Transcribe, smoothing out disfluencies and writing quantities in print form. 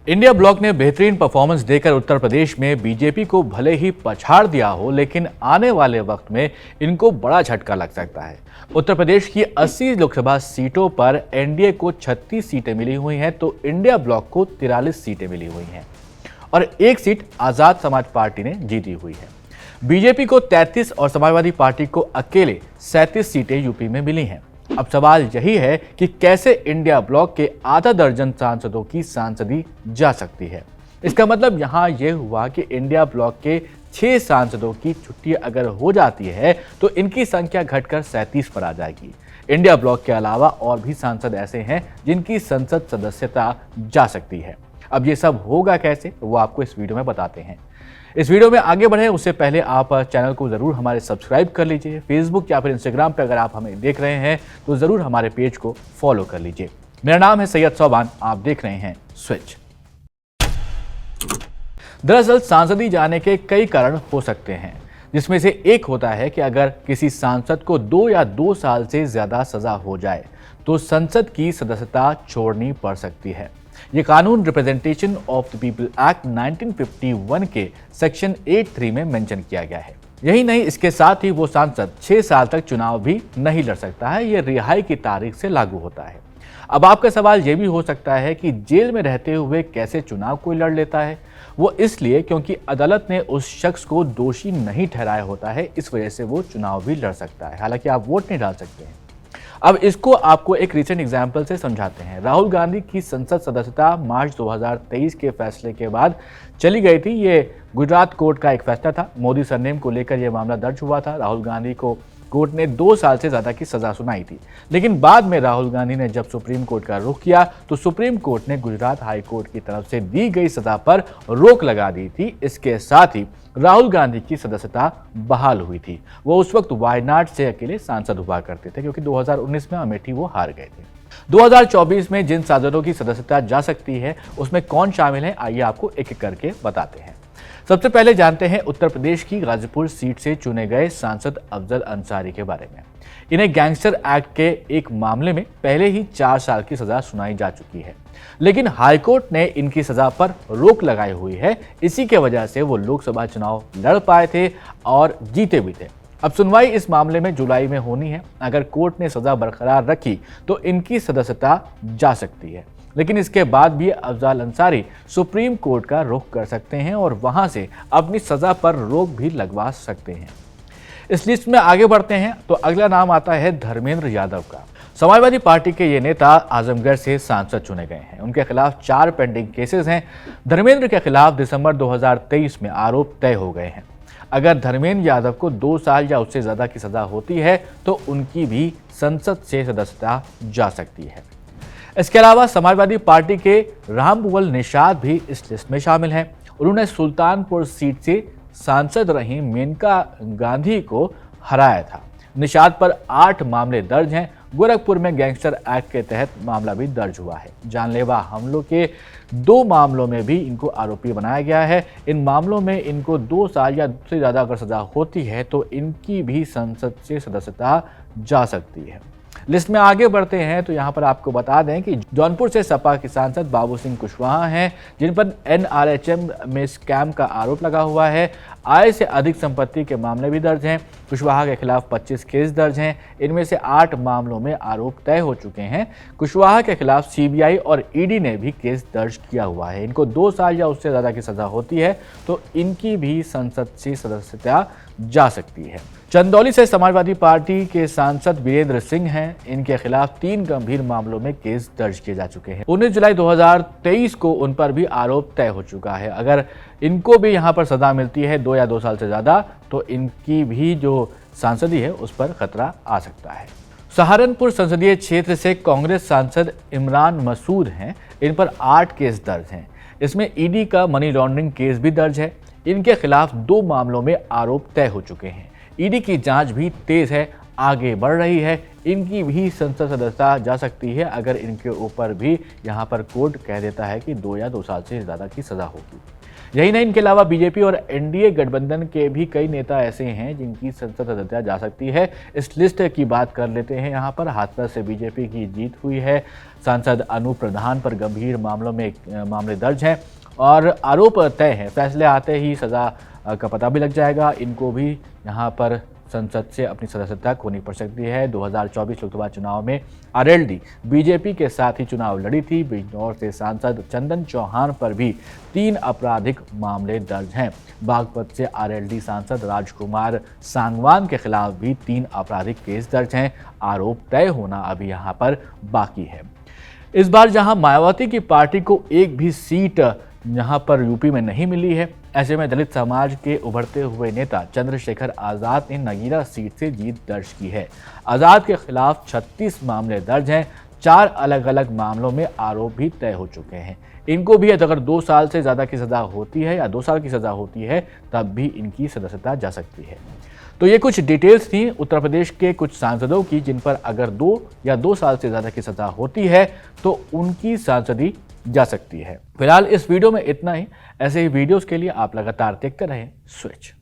India block ने बेहतरीन performance देकर उत्तर प्रदेश में बीजेपी को भले ही पछाड़ दिया हो, लेकिन आने वाले वक्त में इनको बड़ा झटका लग सकता है। उत्तर प्रदेश की 80 लोकसभा सीटों पर एनडीए को 36 सीटें मिली हुई हैं, तो इंडिया ब्लॉक को 43 सीटें मिली हुई हैं और एक सीट आजाद समाज पार्टी ने जीती हुई है। बीजेपी को 33 और समाजवादी पार्टी को अकेले 37 सीटें यूपी में मिली हैं। अब सवाल यही है कि कैसे इंडिया ब्लॉक के आधा दर्जन सांसदों की सांसदी जा सकती है। इसका मतलब यहां यह हुआ कि इंडिया ब्लॉक के 6 सांसदों की छुट्टी अगर हो जाती है तो इनकी संख्या घटकर 37 पर आ जाएगी। इंडिया ब्लॉक के अलावा और भी सांसद ऐसे हैं जिनकी संसद सदस्यता जा सकती है। अब ये सब होगा कैसे, वो आपको इस वीडियो में बताते हैं। इस वीडियो में आगे बढ़े उससे पहले आप चैनल को जरूर हमारे सब्सक्राइब कर लीजिए। फेसबुक या फिर इंस्टाग्राम पर अगर आप हमें देख रहे हैं तो जरूर हमारे पेज को फॉलो कर लीजिए। मेरा नाम है सैयद सोबान, आप देख रहे हैं स्विच। दरअसल सांसदी जाने के कई कारण हो सकते हैं, जिसमें से एक होता है कि अगर किसी सांसद को 2 या 2 साल से ज्यादा सजा हो जाए तो संसद की सदस्यता छोड़नी पड़ सकती है। ये कानून representation of the people act 1951 के सेक्शन 83 में मेंशन किया गया है। यही नहीं, इसके साथ ही वो सांसद 6 साल तक चुनाव भी नहीं लड़ सकता है। ये रिहाई की तारीख से लागू होता है। अब आपका सवाल ये भी हो सकता है कि जेल में रहते हुए कैसे चुनाव कोई लड़ लेता है। वो इसलिए क्योंकि अदालत ने उस शख्स को दोषी नहीं ठहराया होता है, इस वजह से वो चुनाव भी लड़ सकता है। हालांकि आप वोट नहीं डाल सकते हैं। अब इसको आपको एक रिसेंट एग्जाम्पल से समझाते हैं। राहुल गांधी की संसद सदस्यता मार्च 2023 के फैसले के बाद चली गई थी। ये गुजरात कोर्ट का एक फैसला था। मोदी सरनेम को लेकर यह मामला दर्ज हुआ था। राहुल गांधी को कोर्ट ने 2 साल से ज्यादा की सजा सुनाई थी, लेकिन बाद में राहुल गांधी ने जब सुप्रीम कोर्ट का रुख किया तो सुप्रीम कोर्ट ने गुजरात हाई कोर्ट की तरफ से दी गई सजा पर रोक लगा दी थी। इसके साथ ही राहुल गांधी की सदस्यता बहाल हुई थी। वो उस वक्त वायनाड से अकेले सांसद हुआ करते थे, क्योंकि 2019 में अमेठी वो हार गए थे। 2024 में जिन सांसदों की सदस्यता जा सकती है उसमें कौन शामिल है, आइए आपको एक एक करके बताते हैं। सबसे पहले जानते हैं उत्तर प्रदेश की गाजीपुर सीट से चुने गए सांसद अफजल अंसारी के बारे में। इन्हें गैंगस्टर एक्ट के एक मामले में पहले ही 4 साल की सजा सुनाई जा चुकी है, लेकिन हाईकोर्ट ने इनकी सजा पर रोक लगाई हुई है। इसी के वजह से वो लोकसभा चुनाव लड़ पाए थे और जीते भी थे। अब सुनवाई इस मामले में जुलाई में होनी है। अगर कोर्ट ने सजा बरकरार रखी तो इनकी सदस्यता जा सकती है, लेकिन इसके बाद भी अफजल अंसारी सुप्रीम कोर्ट का रुख कर सकते हैं और वहां से अपनी सजा पर रोक भी लगवा सकते हैं। इस लिस्ट में आगे बढ़ते हैं तो अगला नाम आता है धर्मेंद्र यादव का। समाजवादी पार्टी के ये नेता आजमगढ़ से सांसद चुने गए हैं। उनके खिलाफ 4 पेंडिंग केसेस हैं। धर्मेंद्र के खिलाफ दिसंबर 2023 में आरोप तय हो गए हैं। अगर धर्मेंद्र यादव को 2 साल या उससे ज्यादा की सजा होती है तो उनकी भी संसद से सदस्यता जा सकती है। इसके अलावा समाजवादी पार्टी के रामभुवल निषाद भी इस लिस्ट में शामिल हैं। उन्होंने सुल्तानपुर सीट से सांसद रही मेनका गांधी को हराया था। निषाद पर 8 मामले दर्ज हैं। गोरखपुर में गैंगस्टर एक्ट के तहत मामला भी दर्ज हुआ है। जानलेवा हमलों के 2 मामलों में भी इनको आरोपी बनाया गया है। इन मामलों में इनको 2 साल या उससे ज़्यादा अगर सजा होती है तो इनकी भी संसद से सदस्यता जा सकती है। लिस्ट में आगे बढ़ते हैं तो यहाँ पर आपको बता दें कि जौनपुर से सपा के सांसद बाबू सिंह कुशवाहा हैं, जिन पर NRHM में स्कैम का आरोप लगा हुआ है। आय से अधिक संपत्ति के मामले भी दर्ज हैं। कुशवाहा के खिलाफ 25 केस दर्ज हैं। इनमें से 8 मामलों में आरोप तय हो चुके हैं। कुशवाहा के खिलाफ CBI और ED ने भी केस दर्ज किया हुआ है। इनको 2 साल या उससे ज़्यादा की सजा होती है तो इनकी भी संसद से सदस्यता जा सकती है। चंदौली से समाजवादी पार्टी के सांसद वीरेंद्र सिंह हैं। इनके खिलाफ 3 गंभीर मामलों में केस दर्ज किए जा चुके हैं। 19 जुलाई 2023 को उन पर भी आरोप तय हो चुका है। अगर इनको भी यहाँ पर सजा मिलती है 2 या 2 साल से ज़्यादा तो इनकी भी जो सांसदी है उस पर खतरा आ सकता है। सहारनपुर संसदीय क्षेत्र से कांग्रेस सांसद इमरान मसूद हैं। इन पर 8 केस दर्ज हैं। इसमें ED का मनी लॉन्ड्रिंग केस भी दर्ज है। इनके खिलाफ 2 मामलों में आरोप तय हो चुके हैं। ED की जांच भी तेज है, आगे बढ़ रही है। इनकी भी संसद सदस्यता जा सकती है अगर इनके ऊपर भी यहाँ पर कोर्ट कह देता है कि 2 या 2 साल से ज़्यादा की सज़ा होगी। यही नहीं, इनके अलावा बीजेपी और एनडीए गठबंधन के भी कई नेता ऐसे हैं जिनकी संसद सदस्यता जा सकती है। इस लिस्ट की बात कर लेते हैं। यहाँ पर हाथरस से बीजेपी की जीत हुई है। सांसद अनूप प्रधान पर गंभीर मामले दर्ज हैं और आरोप तय हैं। फैसले आते ही सज़ा का पता भी लग जाएगा। इनको भी यहाँ पर संसद से अपनी सदस्यता खोनी पड़ सकती है। 2024 लोकसभा चुनाव में आरएलडी बीजेपी के साथ ही चुनाव लड़ी थी। बिजनौर से सांसद चंदन चौहान पर भी 3 आपराधिक मामले दर्ज हैं। बागपत से आरएलडी सांसद राजकुमार सांगवान के खिलाफ भी 3 आपराधिक केस दर्ज हैं। आरोप तय होना अभी यहाँ पर बाकी है। इस बार जहां मायावती की पार्टी को एक भी सीट यहाँ पर यूपी में नहीं मिली है, ऐसे में दलित समाज के उभरते हुए नेता चंद्रशेखर आज़ाद ने नगीना सीट से जीत दर्ज की है। आज़ाद के खिलाफ 36 मामले दर्ज हैं। 4 अलग अलग मामलों में आरोप भी तय हो चुके हैं। इनको भी अगर 2 साल से ज़्यादा की सज़ा होती है या 2 साल की सज़ा होती है तब भी इनकी सदस्यता जा सकती है। तो ये कुछ डिटेल्स थी उत्तर प्रदेश के कुछ सांसदों की जिन पर अगर 2 या 2 साल से ज़्यादा की सज़ा होती है तो उनकी सांसदी जा सकती है। फिलहाल इस वीडियो में इतना ही। ऐसे ही वीडियोस के लिए आप लगातार देखते रहें स्विच।